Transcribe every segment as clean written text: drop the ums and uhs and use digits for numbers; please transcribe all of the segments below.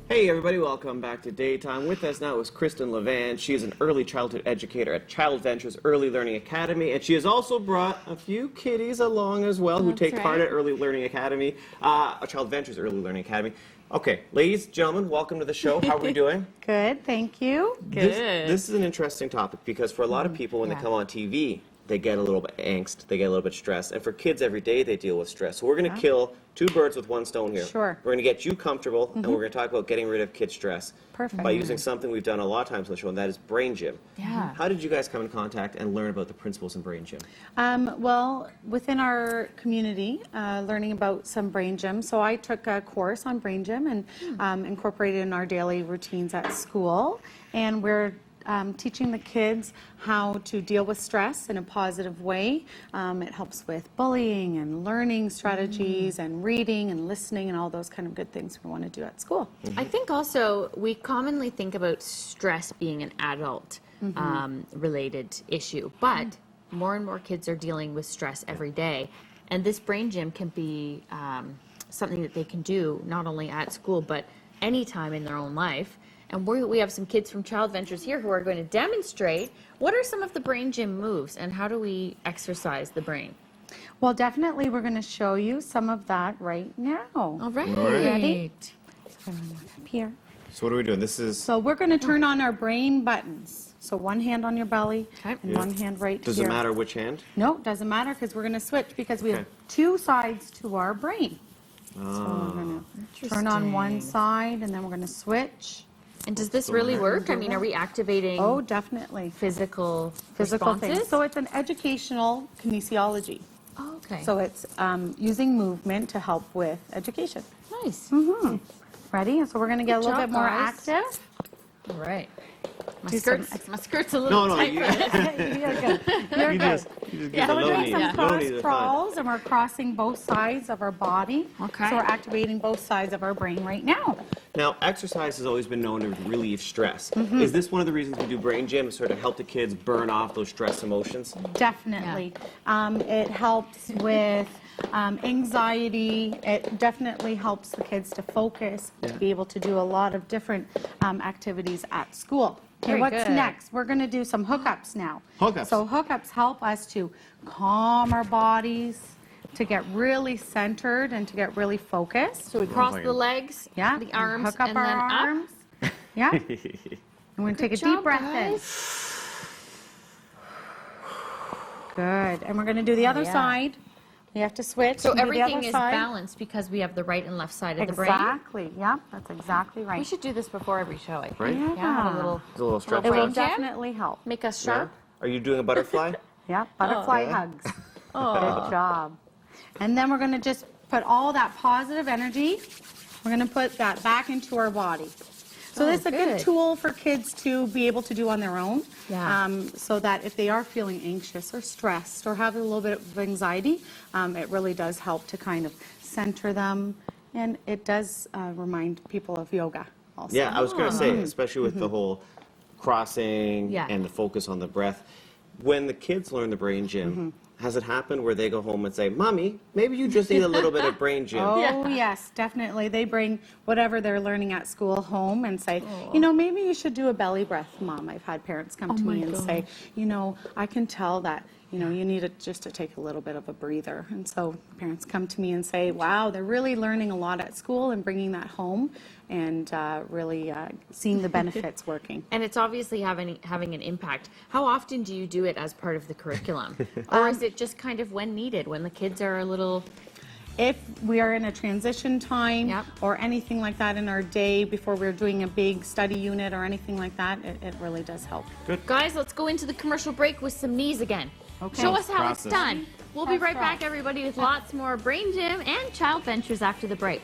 Hey everybody, welcome back to Daytime. With us now is Kristen Levan. She is an early childhood educator at Childventures Early Learning Academy, and she has also brought a few kiddies along as well who take part at Early Learning Academy, Childventures Early Learning Academy. Okay, ladies, gentlemen, welcome to the show. How are we doing? Good, thank you. Good. This is an interesting topic because for a lot of people when they come on TV, they get a little bit angst, they get a little bit stressed. And for kids every day, they deal with stress. So we're going to kill two birds with one stone here. Sure. We're going to get you comfortable, and we're going to talk about getting rid of kid stress. Perfect. By using something we've done a lot of times on the show, and that is Brain Gym. Yeah. How did you guys come in contact and learn about the principles in Brain Gym? Well, within our community, learning about some Brain Gym. So I took a course on Brain Gym and incorporated in our daily routines at school. And we're teaching the kids how to deal with stress in a positive way. It helps with bullying and learning strategies and reading and listening and all those kind of good things we want to do at school. I think also we commonly think about stress being an adult related issue, but more and more kids are dealing with stress every day. And this Brain Gym can be something that they can do not only at school, but anytime in their own life. And we have some kids from Childventures here who are going to demonstrate what are some of the Brain Gym moves and how do we exercise the brain. Well, definitely we're going to show you some of that right now. All right. Ready? So up here. So what are we doing? This is... So we're going to turn on our brain buttons. So one hand on your belly and one hand right Does here. it matter which hand? No, doesn't matter because we're going to switch because we have two sides to our brain. So we're going to turn on one side and then we're going to switch. And does this really work? I mean, are we activating Oh, definitely. physical Physical things. responses? So it's an educational kinesiology. Oh, okay. So it's using movement to help with education. Nice. Ready? So we're going to get a little job, bit more guys. active. All right. My Do some skirt's a little No, tight. you, You're good. You're you good. just get So the we're low doing knee. some Low cross knee is fine. crawls and we're crossing both sides of our body. Okay. So we're activating both sides of our brain right now. Now, exercise has always been known to relieve stress. Is this one of the reasons we do Brain Gym, to sort of help the kids burn off those stress emotions? Definitely. It helps with anxiety. It definitely helps the kids to focus, to be able to do a lot of different activities at school. Okay, Very what's good. next? We're going to do some hookups now. Hookups. So hookups help us to calm our bodies, to get really centered and to get really focused. So we cross the legs, Yeah. the arms, Hook up and our then arms. Yeah. And we're going to take a job, deep breath guys. in. Good. And we're going to do the other side. We have to switch. So and do the everything other is side. balanced because we have the right and left side of the brain. Exactly. Yeah, that's exactly right. We should do this before every show, I think. Right? Yeah, a little, It's a little stretch. It will Brain jam? definitely help. make us Yeah? sharp. Are you doing a butterfly? Yeah, butterfly Yeah. hugs. Good job. And then we're going to just put all that positive energy, we're going to put that back into our body. So this is a good good. tool for kids to be able to do on their own. Yeah. So that if they are feeling anxious or stressed or have a little bit of anxiety, it really does help to kind of center them. And it does remind people of yoga also. Yeah, I was going to say, especially with the whole crossing Yeah. and the focus on the breath. When the kids learn the Brain Gym, has it happened where they go home and say, Mommy, maybe you just need a little bit of Brain Gym? Oh, yes, definitely. They bring whatever they're learning at school home and say, you know, maybe you should do a belly breath, Mom. I've had parents come to me and say, you know, I can tell that, you know, you need just to take a little bit of a breather. And so parents come to me and say, wow, they're really learning a lot at school and bringing that home and really seeing the benefits working. And it's obviously having an impact. How often do you do it as part of the curriculum? Or is it just kind of when needed, when the kids are a little... If we are in a transition time Yep. or anything like that in our day before we're doing a big study unit or anything like that, it really does help. Guys, let's go into the commercial break with some knees again. Okay. Show us how Process. it's done. We'll be That's right right. back, everybody, with lots more Brain Gym and Childventures after the break.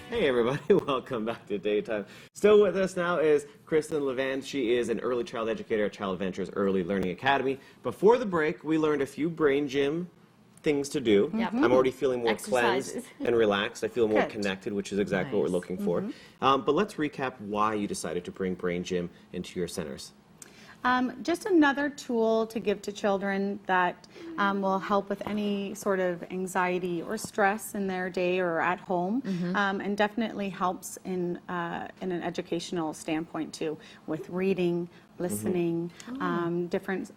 Hey everybody, welcome back to Daytime. Still with us now is Kristen Levan. She is an early child educator at Childventures Early Learning Academy. Before the break, we learned a few Brain Gym things to do. Yep. I'm already feeling more Exercises. cleansed and relaxed. I feel more Good. connected, which is exactly what we're Nice. looking for. But let's recap why you decided to bring Brain Gym into your centers. Just another tool to give to children that will help with any sort of anxiety or stress in their day or at home, and definitely helps in an educational standpoint too, with reading, listening, different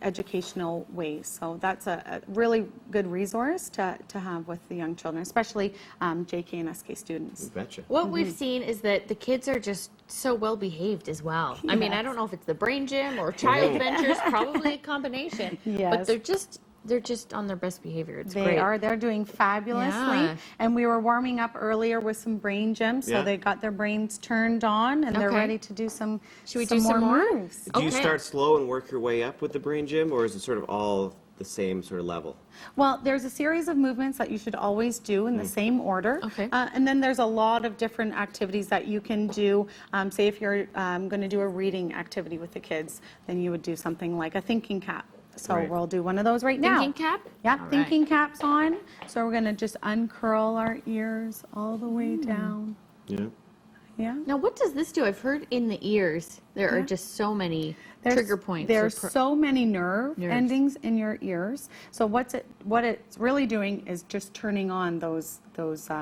educational ways. So that's a really good resource to have with the young children, especially JK and SK students. You betcha. What we've seen is that the kids are just so well behaved as well. I mean, I don't know if it's the Brain Gym or Childventures, probably a combination. Yes. But they're just on their best behavior. It's They great. are. They're doing fabulously. Yeah. And we were warming up earlier with some brain gyms, so Yeah. they got their brains turned on and they're Okay. ready to do some. Should we do some more? moves? Do you Okay. start slow and work your way up with the Brain Gym, or is it sort of all the same sort of level? Well, there's a series of movements that you should always do in the same order. Okay. And then there's a lot of different activities that you can do. Say if you're going to do a reading activity with the kids, then you would do something like a thinking cap. So Right. we'll do one of those right now. Thinking cap? Yeah, All right. thinking cap's on. So we're going to just uncurl our ears all the way down. Yeah. Yeah. Now, what does this do? I've heard in the ears there are just so many trigger points. or There's so many nerves Nerves. endings in your ears. So what it's really doing is just turning on those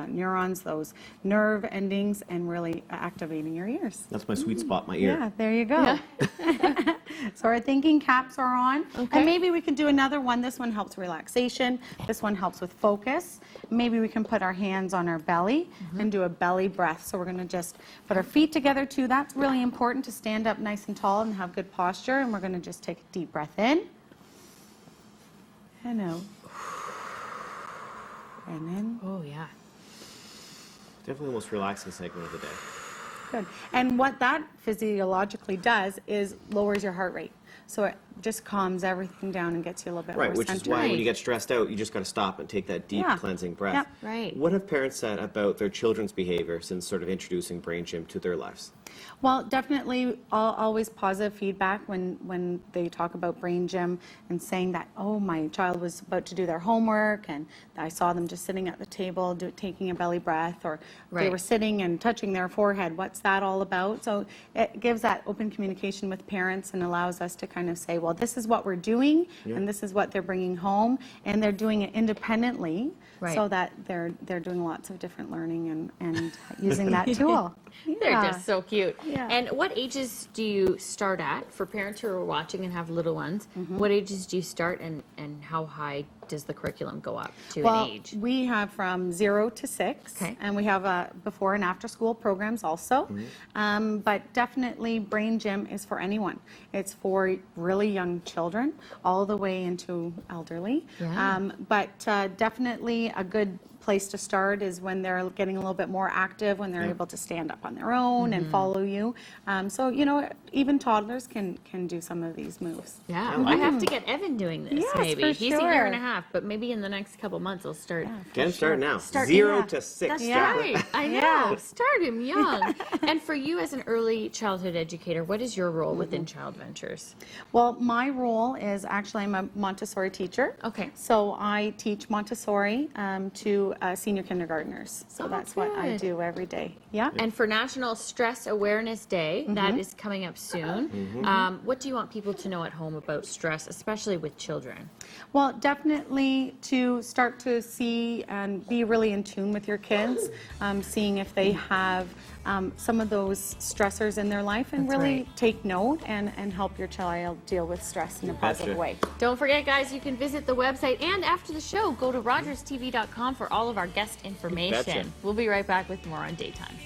neurons, those nerve endings, and really activating your ears. That's my sweet spot, my ear. Yeah, there you go. So our thinking caps are on. Okay. And maybe we can do another one. This one helps relaxation. This one helps with focus. Maybe we can put our hands on our belly and do a belly breath. So we're going to just put our feet together too. That's really important to stand up nice and tall and have good posture. And we're going to just take a deep breath in and out. And in. Oh, yeah. Definitely the most relaxing segment of the day. Good. And what that physiologically does is lowers your heart rate. So it just calms everything down and gets you a little bit Right, more which is centered. why when Right. you get stressed out, you just got to stop and take that deep Yeah. cleansing breath. Yep. Right. What have parents said about their children's behavior since sort of introducing Brain Gym to their lives? Well, definitely always positive feedback when they talk about Brain Gym and saying that, oh, my child was about to do their homework and I saw them just sitting at the table taking a belly breath, or they Right. were sitting and touching their forehead. What's that all about? So it gives that open communication with parents and allows us to kind of say, well, this is what we're doing and this is what they're bringing home, and they're doing it independently. Right. So that they're doing lots of different learning and using that tool. They're Yeah. just so cute. Yeah. And what ages do you start at? For parents who are watching and have little ones, what ages do you start, and how high does the curriculum go up to Well, an age? we have from 0 to 6, Okay. and we have before and after school programs also. But definitely Brain Gym is for anyone. It's for really young children all the way into elderly. Yeah. But definitely a good place to start is when they're getting a little bit more active, when they're able to stand up on their own and follow you. So, even toddlers can do some of these moves. Yeah, I like I have to get Evan doing this. Yes, maybe for he's a year and a sure. half, but maybe in the next couple months I'll start. Get him started now. Start- 0 yeah. to 6. That's Yeah. right. I know. Yeah. Start him young. And for you as an early childhood educator, what is your role within Childventures? Well, my role is actually I'm a Montessori teacher. Okay. So I teach Montessori to senior kindergartners. So Oh, that's what I good. do every day. Yeah. And for National Stress Awareness Day, that is coming up soon. What do you want people to know at home about stress, especially with children? Well, definitely to start to see and be really in tune with your kids, seeing if they have some of those stressors in their life, and That's really right. take note and help your child deal with stress in a positive betcha. way. Don't forget, guys, you can visit the website, and after the show, go to rogerstv.com for all of our guest information. betcha. We'll be right back with more on Daytime.